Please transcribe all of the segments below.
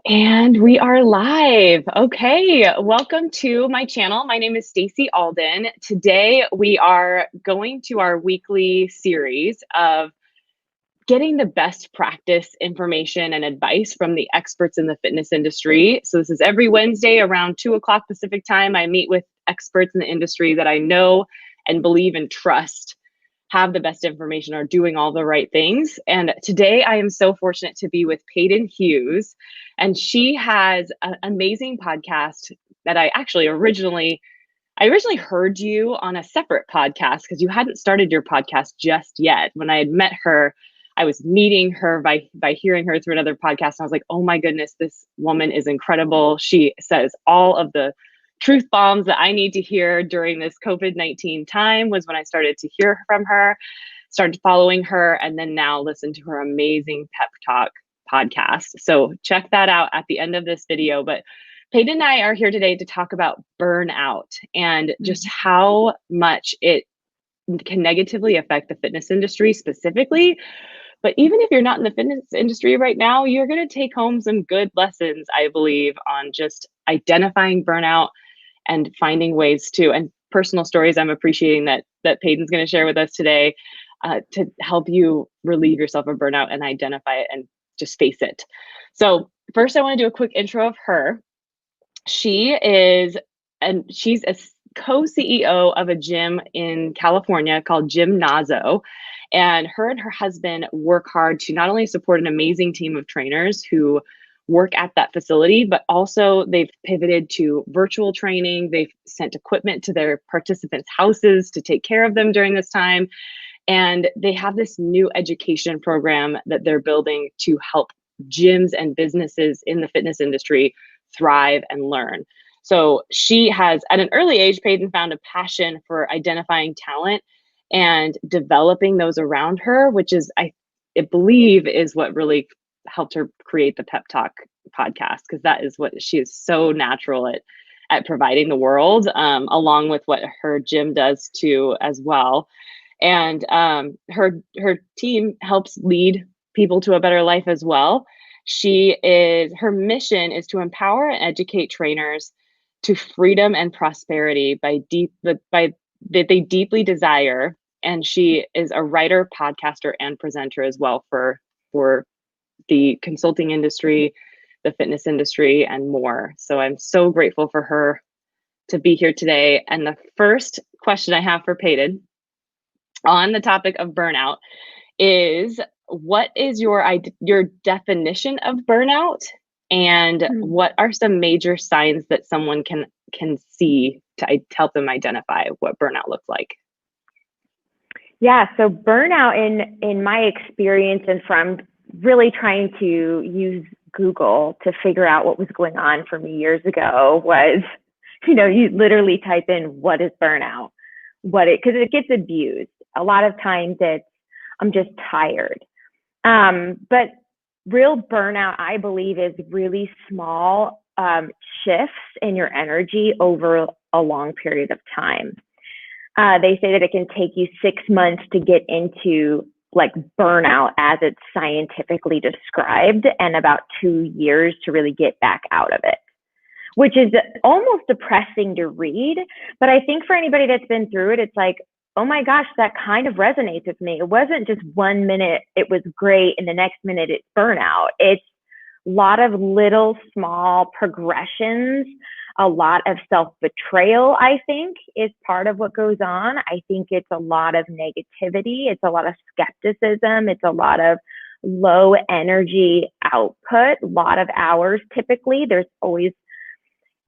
And we are live. Okay, welcome to my channel. My name is Stacy Alden. Today we are going to our weekly series of getting the best practice information and advice from the experts in the fitness industry. So this is every Wednesday around 2 o'clock Pacific time. I meet with experts in the industry that I know and believe and trust have the best information, are doing all the right things. And today I am so fortunate to be with Paden Hughes. And she has an amazing podcast that I originally heard you on a separate podcast because you hadn't started your podcast just yet. When I had met her, I was meeting her by hearing her through another podcast. And I was like, oh my goodness, this woman is incredible. She says all of the truth bombs that I need to hear during this COVID-19 time. Was when I started to hear from her, started following her, and then now listen to her amazing pep talk podcast. So check that out at the end of this video. But Paden and I are here today to talk about burnout and just how much it can negatively affect the fitness industry specifically. But even if you're not in the fitness industry right now, you're going to take home some good lessons, I believe, on just identifying burnout and finding ways to, and personal stories I'm appreciating that Paden's going to share with us today to help you relieve yourself of burnout and identify it and just face it. So first, I want to do a quick intro of her. She's a co-CEO of a gym in California called Gym Nazo. And her husband work hard to not only support an amazing team of trainers who work at that facility, but also they've pivoted to virtual training. They've sent equipment to their participants' houses to take care of them during this time. And they have this new education program that they're building to help gyms and businesses in the fitness industry thrive and learn. So she has, at an early age, Paden found a passion for identifying talent and developing those around her, which is, I believe, is what really helped her create the Pep Talk podcast, because that is what she is so natural at providing the world, along with what her gym does too as well. And her team helps lead people to a better life as well. Her mission is to empower and educate trainers to freedom and prosperity that they deeply desire. And she is a writer, podcaster, and presenter as well for the consulting industry, the fitness industry, and more. So I'm so grateful for her to be here today. And the first question I have for Paden on the topic of burnout is, what is your definition of burnout? And what are some major signs that someone can see to help them identify what burnout looks like? Yeah, so burnout in my experience and from really trying to use Google to figure out what was going on for me years ago was, you literally type in, what is burnout? Because it gets abused. A lot of times it's, I'm just tired. But real burnout, I believe, is really small shifts in your energy over a long period of time. They say that it can take you 6 months to get into like burnout as it's scientifically described, and about 2 years to really get back out of it, which is almost depressing to read. But I think for anybody that's been through it, it's like, oh my gosh, that kind of resonates with me. It wasn't just 1 minute it was great and the next minute it's burnout. It's a lot of little small progressions, a lot of self-betrayal, I think, is part of what goes on. I think it's a lot of negativity. It's a lot of skepticism. It's a lot of low energy output, a lot of hours typically. There's always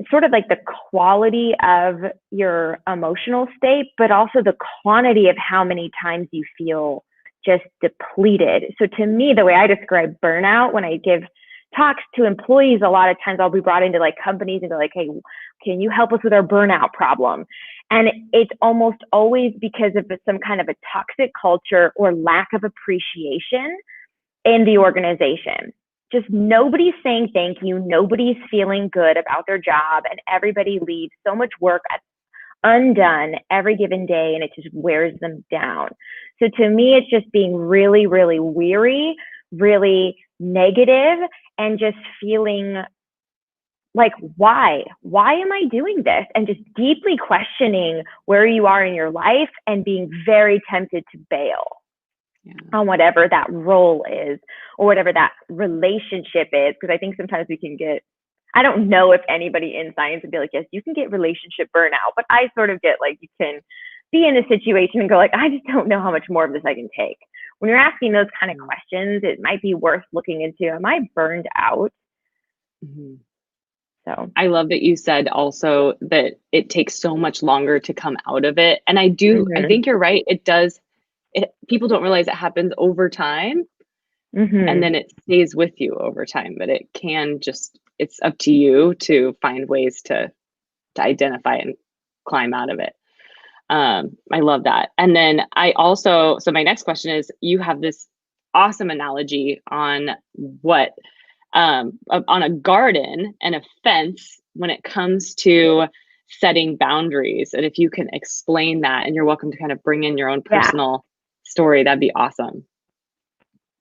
sort of like the quality of your emotional state, but also the quantity of how many times you feel just depleted. So to me, the way I describe burnout when I give talks to employees, a lot of times I'll be brought into like companies and go like, hey, can you help us with our burnout problem? And it's almost always because of some kind of a toxic culture or lack of appreciation in the organization. Just nobody's saying thank you. Nobody's feeling good about their job, and everybody leaves so much work undone every given day, and it just wears them down. So to me, it's just being really, really weary, really negative and just feeling like, why am I doing this? And just deeply questioning where you are in your life and being very tempted to bail on whatever that role is or whatever that relationship is. Because I think sometimes we can get, I don't know if anybody in science would be like, yes, you can get relationship burnout, but I sort of get like, you can be in a situation and go like, I just don't know how much more of this I can take. When you're asking those kind of questions, it might be worth looking into, am I burned out? Mm-hmm. So I love that you said also that it takes so much longer to come out of it. And I think you're right. It does. People don't realize it happens over time, and then it stays with you over time, but it can just, it's up to you to find ways to identify and climb out of it. I love that. And then so my next question is, you have this awesome analogy on on a garden and a fence when it comes to setting boundaries. And if you can explain that, and you're welcome to kind of bring in your own personal story, that'd be awesome.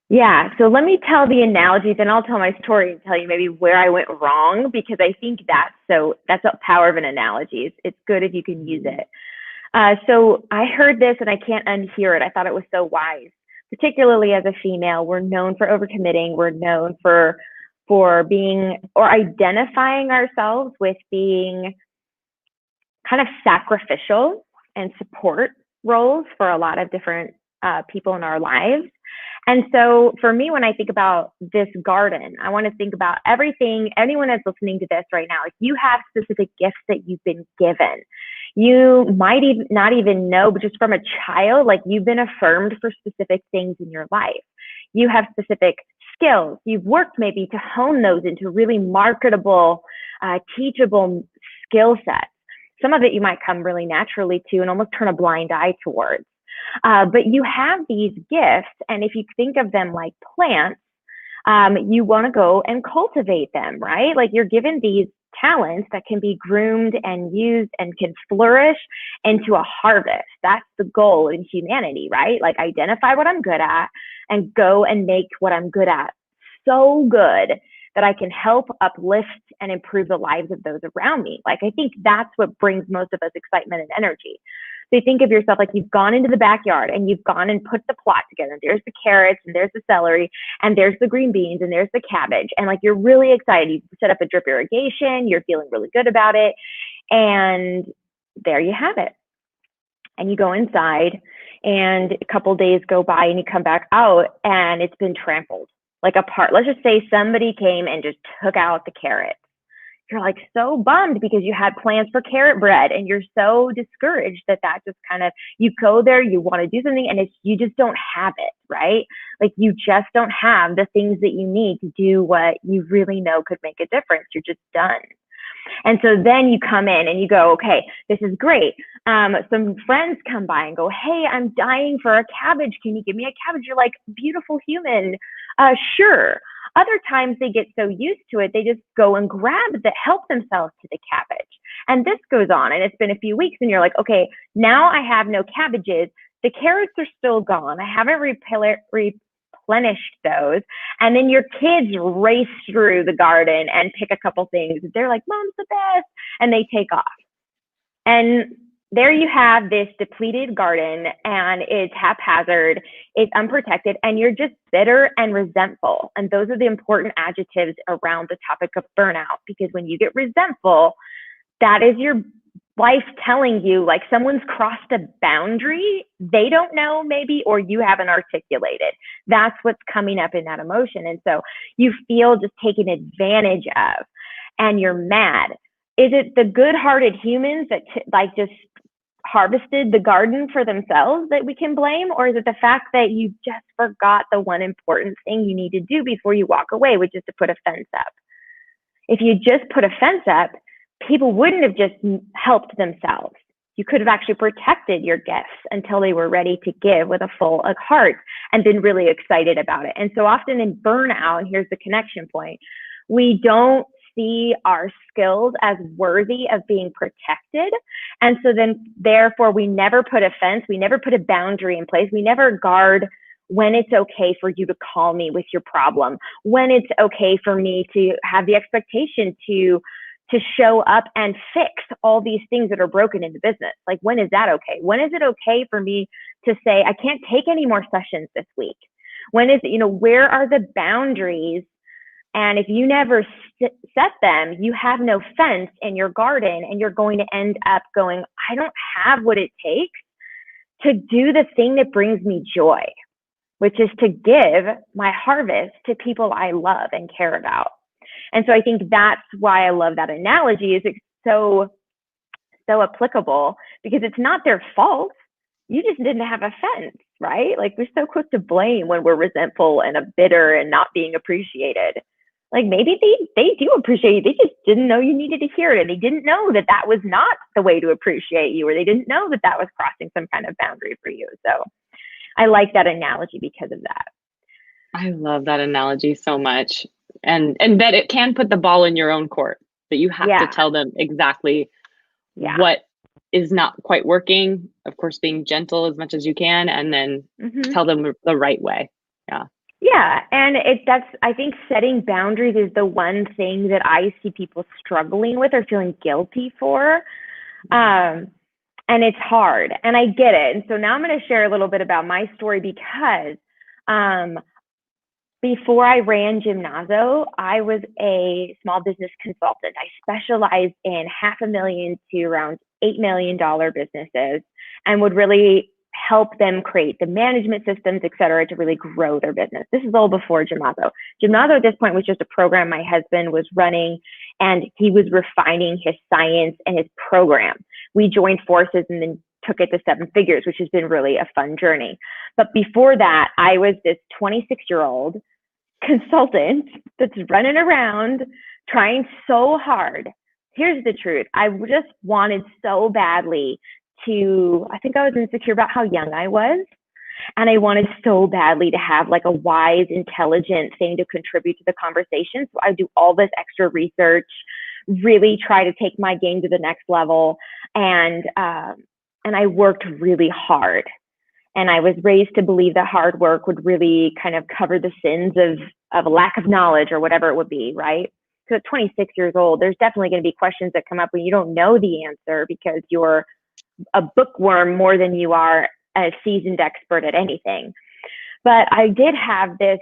Yeah, so let me tell the analogy, then I'll tell my story and tell you maybe where I went wrong, because I think that's the power of an analogy. It's good if you can use it. So I heard this and I can't unhear it. I thought it was so wise, particularly as a female. We're known for overcommitting. We're known for being, or identifying ourselves with being kind of sacrificial and support roles for a lot of different people in our lives. And so for me, when I think about this garden, I want to think about everything, anyone that's listening to this right now, like, you have specific gifts that you've been given. You might even not even know, but just from a child, like, you've been affirmed for specific things in your life. You have specific skills. You've worked maybe to hone those into really marketable, teachable skill sets. Some of it you might come really naturally to and almost turn a blind eye towards. But you have these gifts, and if you think of them like plants, you want to go and cultivate them, right? Like, you're given these talents that can be groomed and used and can flourish into a harvest. That's the goal in humanity, right? Like, identify what I'm good at and go and make what I'm good at so good that I can help uplift and improve the lives of those around me. Like, I think that's what brings most of us excitement and energy. So you think of yourself like you've gone into the backyard and you've gone and put the plot together. And there's the carrots and there's the celery and there's the green beans and there's the cabbage. And like, you're really excited. You set up a drip irrigation. You're feeling really good about it. And there you have it. And you go inside and a couple days go by and you come back out and it's been trampled like apart. Let's just say somebody came and just took out the carrots. You're like so bummed because you had plans for carrot bread and you're so discouraged that just kind of, you go there, you want to do something and you just don't have it, right? Like, you just don't have the things that you need to do what you really know could make a difference. You're just done. And so then you come in and you go, okay, this is great. Some friends come by and go, hey, I'm dying for a cabbage. Can you give me a cabbage? You're like, beautiful human. Sure. Other times they get so used to it, they just go and help themselves to the cabbage. And this goes on, and it's been a few weeks, and you're like, okay, now I have no cabbages. The carrots are still gone. I haven't replenished those. And then your kids race through the garden and pick a couple things. They're like, Mom's the best. And they take off. And there you have this depleted garden, and it's haphazard, it's unprotected, and you're just bitter and resentful. And those are the important adjectives around the topic of burnout, because when you get resentful, that is your life telling you, like, someone's crossed a boundary they don't know maybe, or you haven't articulated. That's what's coming up in that emotion. And so you feel just taken advantage of, and you're mad. Is it the good-hearted humans that just harvested the garden for themselves that we can blame? Or is it the fact that you just forgot the one important thing you need to do before you walk away, which is to put a fence up? If you just put a fence up, people wouldn't have just helped themselves. You could have actually protected your gifts until they were ready to give with a full heart and been really excited about it. And so often in burnout, and here's the connection point, we don't see our skills as worthy of being protected. And so then therefore we never put a fence, we never put a boundary in place, we never guard when it's okay for you to call me with your problem, when it's okay for me to have the expectation to show up and fix all these things that are broken in the business. Like, when is that okay? When is it okay for me to say, I can't take any more sessions this week? When is it, where are the boundaries? And if you never set them, you have no fence in your garden, and you're going to end up going, I don't have what it takes to do the thing that brings me joy, which is to give my harvest to people I love and care about. And so I think that's why I love that analogy. Is it's so applicable, because it's not their fault. You just didn't have a fence, right? Like, we're so quick to blame when we're resentful and bitter and not being appreciated. Like, maybe they do appreciate you. They just didn't know you needed to hear it. And they didn't know that that was not the way to appreciate you, or they didn't know that that was crossing some kind of boundary for you. So I like that analogy because of that. I love that analogy so much. And that it can put the ball in your own court, that you have to tell them exactly what is not quite working. Of course, being gentle as much as you can, and then tell them the right way. Yeah. Yeah. And I think setting boundaries is the one thing that I see people struggling with or feeling guilty for. And it's hard, and I get it. And so now I'm going to share a little bit about my story, because before I ran Gymnazo, I was a small business consultant. I specialized in $500,000 to around $8 million businesses, and would really help them create the management systems, et cetera, to really grow their business. This is all before Gymnazo. Gymnazo at this point was just a program my husband was running, and he was refining his science and his program. We joined forces and then took it to 7 figures, which has been really a fun journey. But before that, I was this 26-year-old consultant that's running around trying so hard. Here's the truth. I just wanted so badly I think I was insecure about how young I was. And I wanted so badly to have like a wise, intelligent thing to contribute to the conversation. So I do all this extra research, really try to take my game to the next level. And I worked really hard. And I was raised to believe that hard work would really kind of cover the sins of a lack of knowledge, or whatever it would be, right? So at 26 years old, there's definitely going to be questions that come up when you don't know the answer, because you're a bookworm more than you are a seasoned expert at anything. But I did have this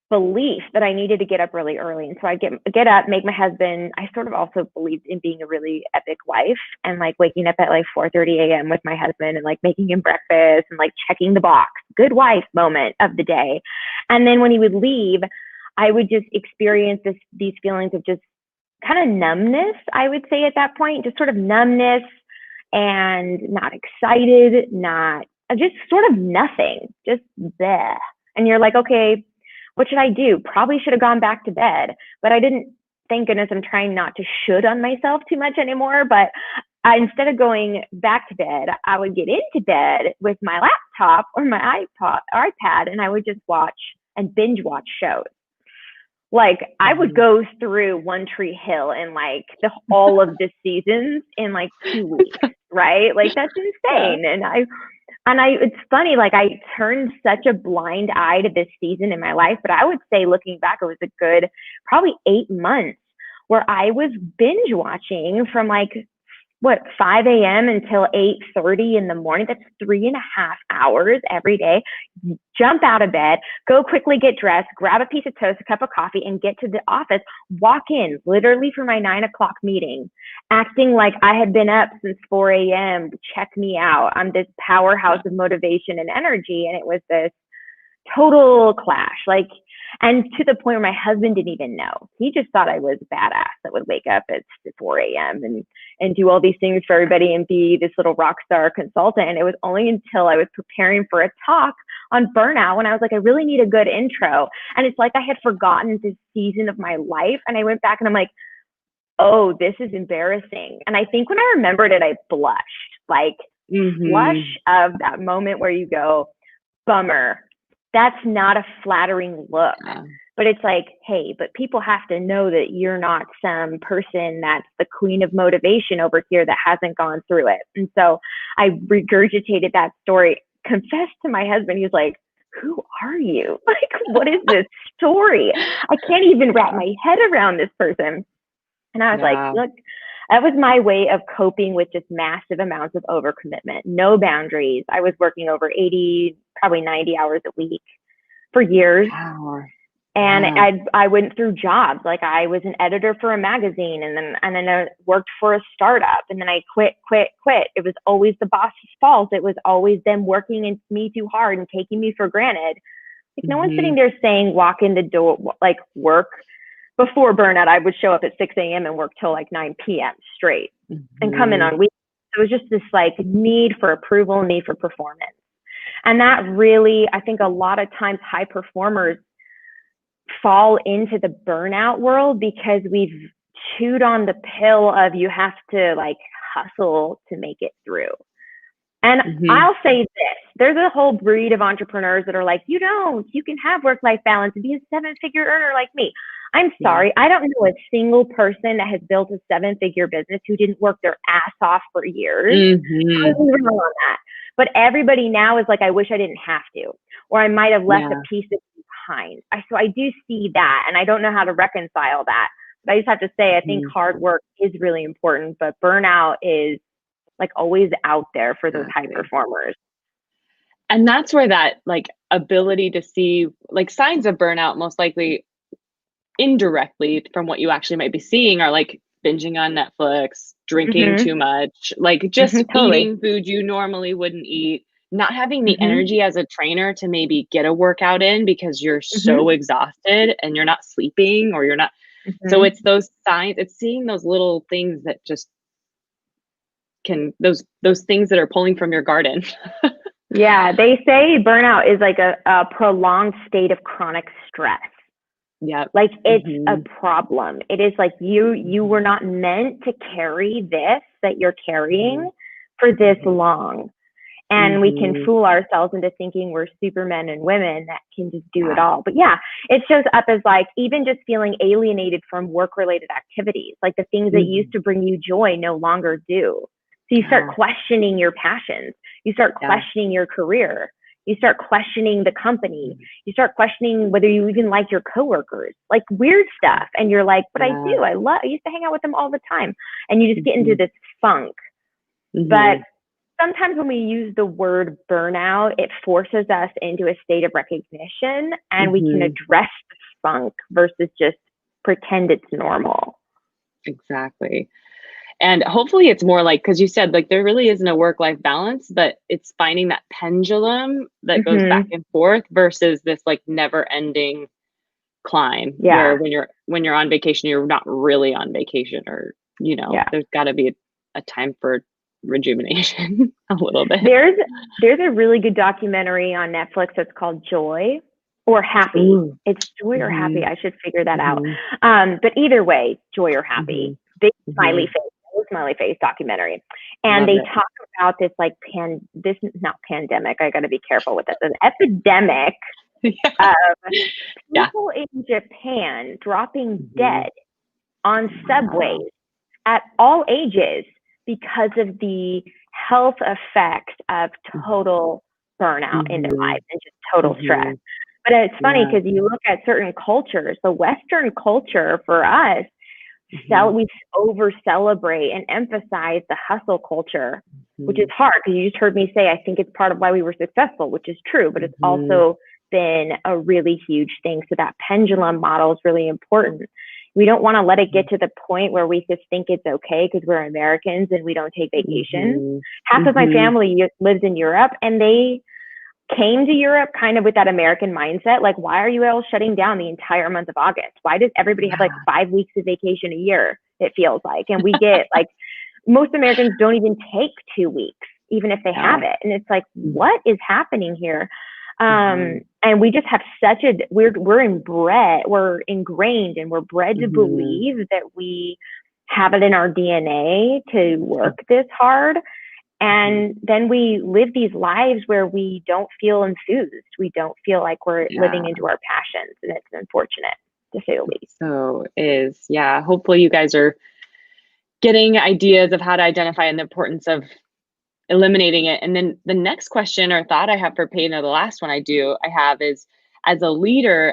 belief that I needed to get up really early. And so I get up, make my husband. I sort of also believed in being a really epic wife, and like waking up at like 4:30 a.m. with my husband, and like making him breakfast, and like checking the box, good wife moment of the day. And then when he would leave, I would just experience these feelings of just kind of numbness, I would say at that point, just sort of numbness, and not excited, just sort of nothing, just there. And you're like, okay, what should I do? Probably should have gone back to bed, but I didn't. Thank goodness I'm trying not to should on myself too much anymore. But instead of going back to bed, I would get into bed with my laptop or my iPad, and I would just watch and binge watch shows. Like, I would go through One Tree Hill and like all of the seasons in like 2 weeks, right? Like, that's insane. And it's funny, like, I turned such a blind eye to this season in my life, but I would say, looking back, it was a good probably 8 months where I was binge watching from like 5 a.m. until 8:30 in the morning. That's 3.5 hours every day. Jump out of bed, go quickly get dressed, grab a piece of toast, a cup of coffee, and get to the office. Walk in literally for my 9 o'clock meeting, acting like I had been up since 4 a.m. Check me out. I'm this powerhouse of motivation and energy. And it was this total clash. Like, and to the point where my husband didn't even know. He just thought I was a badass that would wake up at 4 a.m. and do all these things for everybody and be this little rock star consultant. And it was only until I was preparing for a talk on burnout when I was like, I really need a good intro. And it's like I had forgotten this season of my life. And I went back and I'm like, oh, this is embarrassing. And I think when I remembered it, I blushed, like blush of that moment where you go, bummer. That's not a flattering look. But it's like, hey, but people have to know that you're not some person that's the queen of motivation over here that hasn't gone through it. And so I regurgitated that story confessed to my husband. He was like, who are you? Like, what is this story? I can't even wrap my head around this person. And I was like, Yeah. look, that was my way of coping with just massive amounts of overcommitment, no boundaries. I was working over 80, probably 90 hours a week for years. Wow. And Yeah. I went through jobs. Like I was an editor for a magazine, and then I worked for a startup, and then I quit. It was always the boss's fault. It was always them working me too hard and taking me for granted. Like no one's sitting there saying walk in the door, like work. Before burnout, I would show up at 6 a.m. and work till like 9 p.m. straight and come in on weekends. So it was just this like need for approval, need for performance. And that really, I think a lot of times high performers fall into the burnout world because we've chewed on the pill of you have to like hustle to make it through. And I'll say this, there's a whole breed of entrepreneurs that are like, you can have work-life balance and be a 7-figure earner like me. I'm sorry, I don't know a single person that has built a 7-figure business who didn't work their ass off for years. I was even wrong on that. But everybody now is like, I wish I didn't have to, or I might have left a piece of me behind. So I do see that, and I don't know how to reconcile that. But I just have to say, I think hard work is really important, but burnout is like always out there for those high performers. And that's where that like ability to see like signs of burnout, most likely indirectly from what you actually might be seeing, are like binging on Netflix, drinking too much, like just eating food you normally wouldn't eat, not having the energy as a trainer to maybe get a workout in because you're so exhausted and you're not sleeping or you're not. So it's those signs, it's seeing those little things that just those things that are pulling from your garden. Yeah, they say burnout is like a prolonged state of chronic stress. Yeah. Like it's a problem. It is like you were not meant to carry this that you're carrying for this long. And we can fool ourselves into thinking we're supermen and women that can just do it all. But yeah, it shows up as like even just feeling alienated from work-related activities. Like the things that used to bring you joy no longer do. So you start questioning your passions. You start questioning your career. You start questioning the company. You start questioning whether you even like your coworkers, like weird stuff. And you're like, but I do. I used to hang out with them all the time. And you just get into this funk. But sometimes when we use the word burnout, it forces us into a state of recognition, and we can address the funk versus just pretend it's normal. Exactly. And hopefully it's more like, because you said like there really isn't a work-life balance, but it's finding that pendulum that goes back and forth versus this like never-ending climb where when you're on vacation, you're not really on vacation, or there's got to be a time for rejuvenation a little bit. There's a really good documentary on Netflix that's called Joy or Happy. It's Joy or Happy. I should figure that out. But either way, Joy or Happy. Big smiley face documentary. And they talk about this like this is not pandemic. I got to be careful with this. An epidemic of people in Japan dropping dead on subways at all ages because of the health effects of total burnout in their lives and just total stress. But it's funny because you look at certain cultures, the Western culture for us, we over celebrate and emphasize the hustle culture, which is hard because you just heard me say, I think it's part of why we were successful, which is true, but it's also been a really huge thing. So that pendulum model is really important. We don't want to let it get to the point where we just think it's okay because we're Americans and we don't take vacations. Half of my family lives in Europe, and they came to Europe kind of with that American mindset. Like, why are you all shutting down the entire month of August? Why does everybody have like 5 weeks of vacation a year? It feels like, and we get like, most Americans don't even take 2 weeks, even if they have it. And it's like, what is happening here? And we just have we're ingrained and we're bred to believe that we have it in our DNA to work this hard. And then we live these lives where we don't feel enthused. We don't feel like we're living into our passions. And it's unfortunate, to say the least. So hopefully you guys are getting ideas of how to identify the importance of eliminating it. And then the next question or thought I have for Peyton, or the last one I have is, as a leader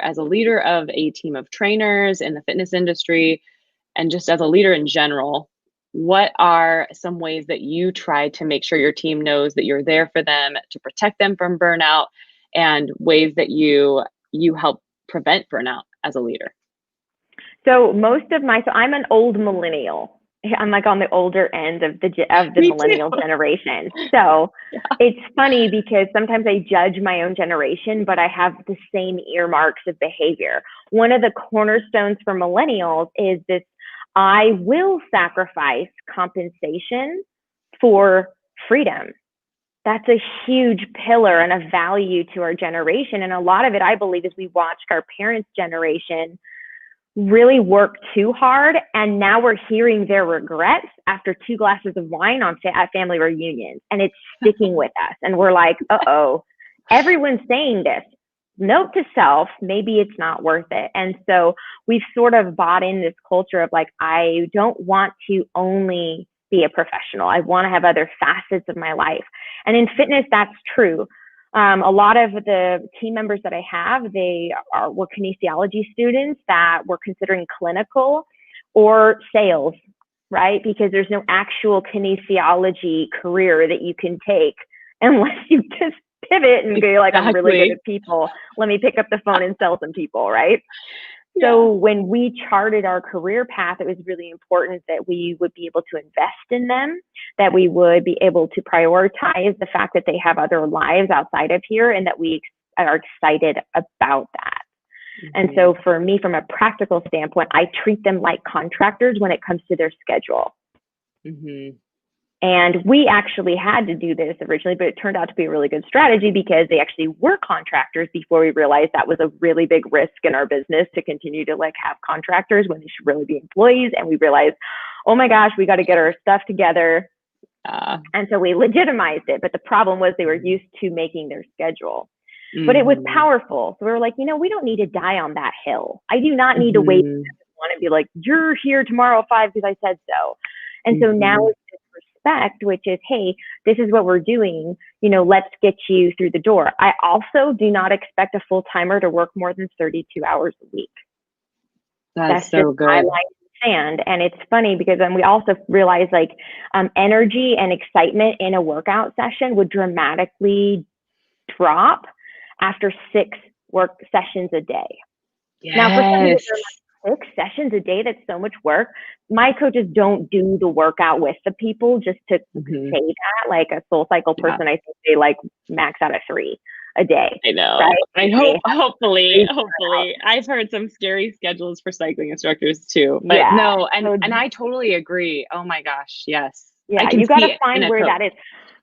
of a team of trainers in the fitness industry, and just as a leader in general, what are some ways that you try to make sure your team knows that you're there for them to protect them from burnout, and ways that you help prevent burnout as a leader? So I'm an old millennial. I'm like on the older end of the Me too. millennial generation. So it's funny because sometimes I judge my own generation, but I have the same earmarks of behavior. One of the cornerstones for millennials is this: I will sacrifice compensation for freedom. That's a huge pillar and a value to our generation. And a lot of it, I believe, is we watched our parents' generation really work too hard, and now we're hearing their regrets after 2 glasses of wine at family reunions, and it's sticking with us, and we're like, uh-oh, everyone's saying this. Note to self, maybe it's not worth it. And so we've sort of bought in this culture of like, I don't want to only be a professional. I want to have other facets of my life. And in fitness, that's true. A lot of the team members that I have, were kinesiology students that were considering clinical or sales, right? Because there's no actual kinesiology career that you can take unless you just pivot and go like, I'm really good at people. Let me pick up the phone and sell some people, right? Yeah. So when we charted our career path, it was really important that we would be able to invest in them, that we would be able to prioritize the fact that they have other lives outside of here, and that we are excited about that. Mm-hmm. And so for me, from a practical standpoint, I treat them like contractors when it comes to their schedule. Mm-hmm. And we actually had to do this originally, but it turned out to be a really good strategy because they actually were contractors before we realized that was a really big risk in our business to continue to like have contractors when they should really be employees. And we realized, oh my gosh, we got to get our stuff together. And so we legitimized it. But the problem was they were used to making their schedule. Mm-hmm. But it was powerful. So we were like, we don't need to die on that hill. I do not need to wait and be like, you're here tomorrow at 5 because I said so. And so now it's this respect, which is, hey, this is what we're doing. Let's get you through the door. I also do not expect a full timer to work more than 32 hours a week. That's so good. My line in the sand. And it's funny because then we also realized like energy and excitement in a workout session would dramatically drop after 6 work sessions a day. Yes. Now, for some people, 6 sessions a day, that's so much work. My coaches don't do the workout with the people just to say that. Like a Soul Cycle person, I think they like max out at 3 a day. I know. Right? Hopefully. I've heard some scary schedules for cycling instructors too. But no, and I totally agree. Oh my gosh, yes. Yeah, you got to find where that is.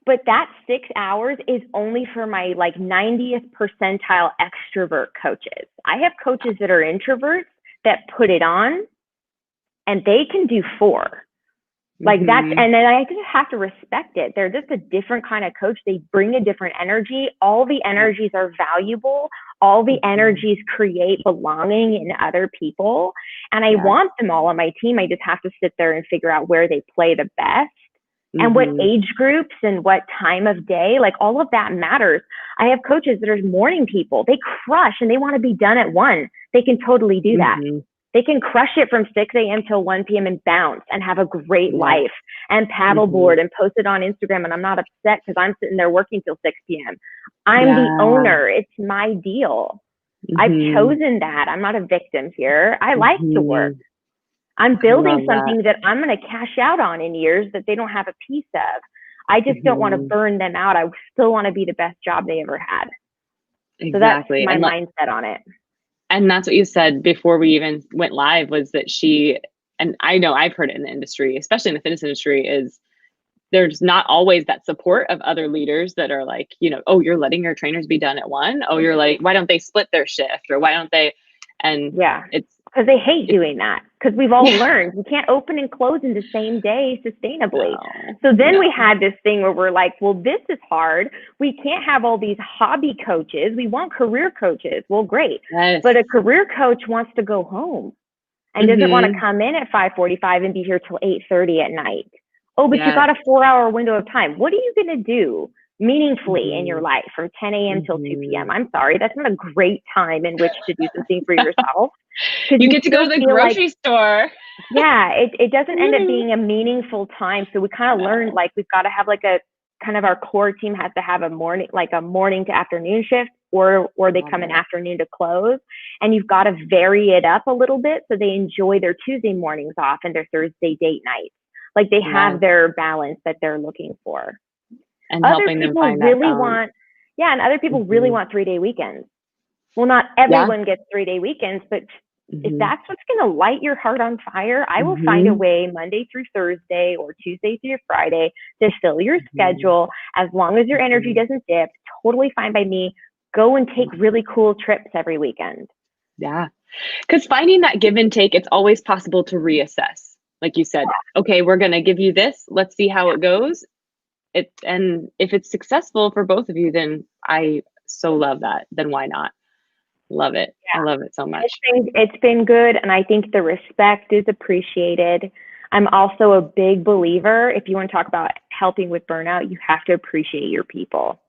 But that 6 hours is only for my like 90th percentile extrovert coaches. I have coaches that are introverts that put it on, and they can do 4. Like that's, and then I just have to respect it. They're just a different kind of coach. They bring a different energy. All the energies are valuable. All the energies create belonging in other people. And I want them all on my team. I just have to sit there and figure out where they play the best. And what age groups and what time of day, like all of that matters. I have coaches that are morning people. They crush and they want to be done at 1. They can totally do that. They can crush it from 6 a.m. till 1 p.m. and bounce and have a great life and paddleboard and post it on Instagram. And I'm not upset because I'm sitting there working till 6 p.m. I'm the owner. It's my deal. I've chosen that. I'm not a victim here. I like to work. I'm building something that I'm going to cash out on in years that they don't have a piece of. I just don't want to burn them out. I still want to be the best job they ever had. Exactly. So that's my mindset on it. And that's what you said before we even went live, was that and I know I've heard it in the industry, especially in the fitness industry, is there's not always that support of other leaders that are like, oh, you're letting your trainers be done at 1. Oh, you're like, why don't they split their shift, or why don't they? And it's because they hate doing that, because we've all learned you can't open and close in the same day sustainably. So then we had this thing where we're like, well, this is hard. We can't have all these hobby coaches. We want career coaches. Well, great. Yes. But a career coach wants to go home and doesn't want to come in at 5:45 and be here till 8:30 at night. Oh, but you Yes. got a 4-hour window of time. What are you going to do meaningfully in your Mhm. life from 10 a.m. till 2 p.m.? Mhm. I'm sorry, that's not a great time in which to do something for yourself because You you get to go still to the feel like, grocery store. yeah, it doesn't end up Woo. being a meaningful time. So we kind of learned No. like we've got to have like a kind of our core team has to have a morning to afternoon shift, or they Love come in it. afternoon to close. And you've got to vary it up a little bit so they enjoy their Tuesday mornings off and their Thursday date nights. Like they have Yes. their balance that they're looking for. And Other helping them people find that really balance. want, yeah, and other people really Mhm. want 3-day weekends. Well, not Yeah. everyone gets 3-day weekends, but if Mhm. that's what's going to light your heart on fire, I will find a Mhm. way Monday through Thursday or Tuesday through Friday to fill your Mhm. schedule. As long as your energy Mhm. doesn't dip, totally fine by me. Go and take Yeah. really cool trips every weekend. Yeah. Because finding that give and take, it's always possible to reassess. Like you said, okay, we're going to give you this. Let's see how it goes. And if it's successful for both of you, then I so love that. Then why not? Love it. I love it so much. It's been good, and I think the respect is appreciated. I'm also a big believer. If you want to talk about helping with burnout, you have to appreciate your people.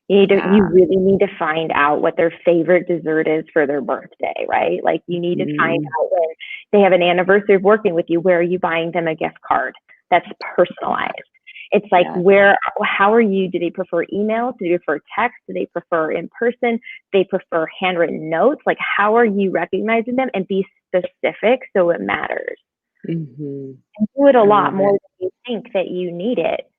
You Yeah. really need to find out what their favorite dessert is for their birthday, right? Like you need to find Mm, out when they have an anniversary of working with you, where are you buying them a gift card that's yeah. personalized? It's like Yes. how are you? Do they prefer email? Do they prefer text? Do they prefer in person? They prefer handwritten notes? Like how are you recognizing them, and be specific so it matters. Hmm. And do it a I lot love more it. than you think that you need it.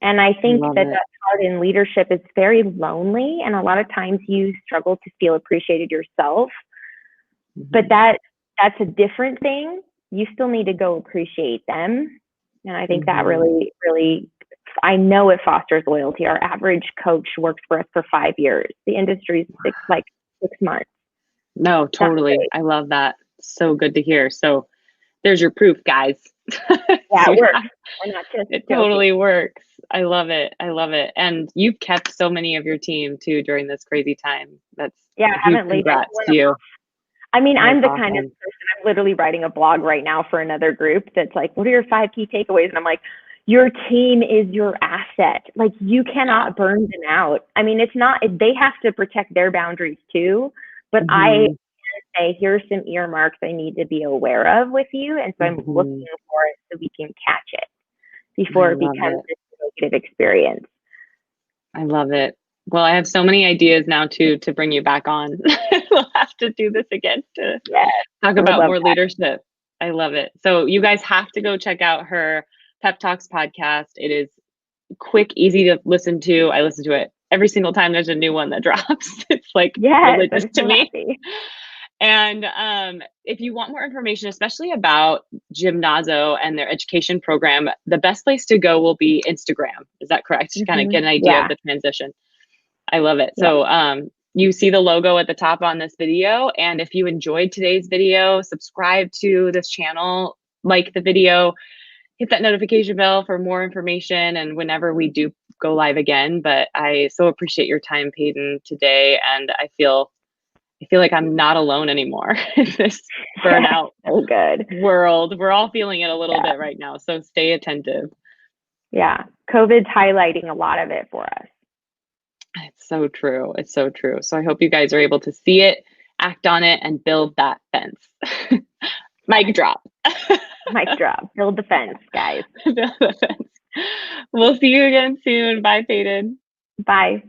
And I I think love that it. that's hard in leadership. It's very lonely, and a lot of times you struggle to feel appreciated yourself. But Hmm. that's a different thing. You still need to go appreciate them. And I think that Hmm. really, really, I know it fosters loyalty. Our average coach works for us for 5 years. The industry's like 6 months. No, That's totally. great. I love that. So good to hear. So there's your proof, guys. Yeah, So it works. yeah, We're not just it joking. totally works. I love it. I love it. And you've kept so many of your team too during this crazy time. That's Yeah, a I huge haven't laid congrats to anyone. you. I mean, That's I'm the kind of awesome. person, I'm literally writing a blog right now for another group that's like, what are your 5 key takeaways? And I'm like, your team is your asset. Like, you Yeah. cannot burn them out. I mean, it's not, they have to protect their boundaries too. But I Hmm. say, here's some earmarks I need to be aware of with you. And so I'm Hmm. looking for it so we can catch it I before it love becomes it. this negative experience. I love it. Well, I have so many ideas now too to bring you back on. We'll have to do this again to Yes, talk I would about love more that. leadership. I love it. So you guys have to go check out her Pep Talks podcast. It is quick, easy to listen to. I listen to it every single time there's a new one that drops. It's like Yes, religious I'm to so me. happy. And if you want more information, especially about Gymnazo and their education program, the best place to go will be Instagram. Is that correct? To kind of get an idea of Yeah, the transition. I love it. yeah. So you see the logo at the top on this video. And if you enjoyed today's video, subscribe to this channel, like the video, hit that notification bell for more information and whenever we do go live again. But I so appreciate your time, Paden, today. And I feel like I'm not alone anymore in this burnout So good. world. We're all feeling it a little Yeah. bit right now. So stay attentive. Yeah. COVID's highlighting a lot of it for us. It's so true. It's so true. So I hope you guys are able to see it, act on it, and build that fence. Mic drop. Mic drop. Build the fence, guys. Build the fence. We'll see you again soon. Bye, Peyton. Bye.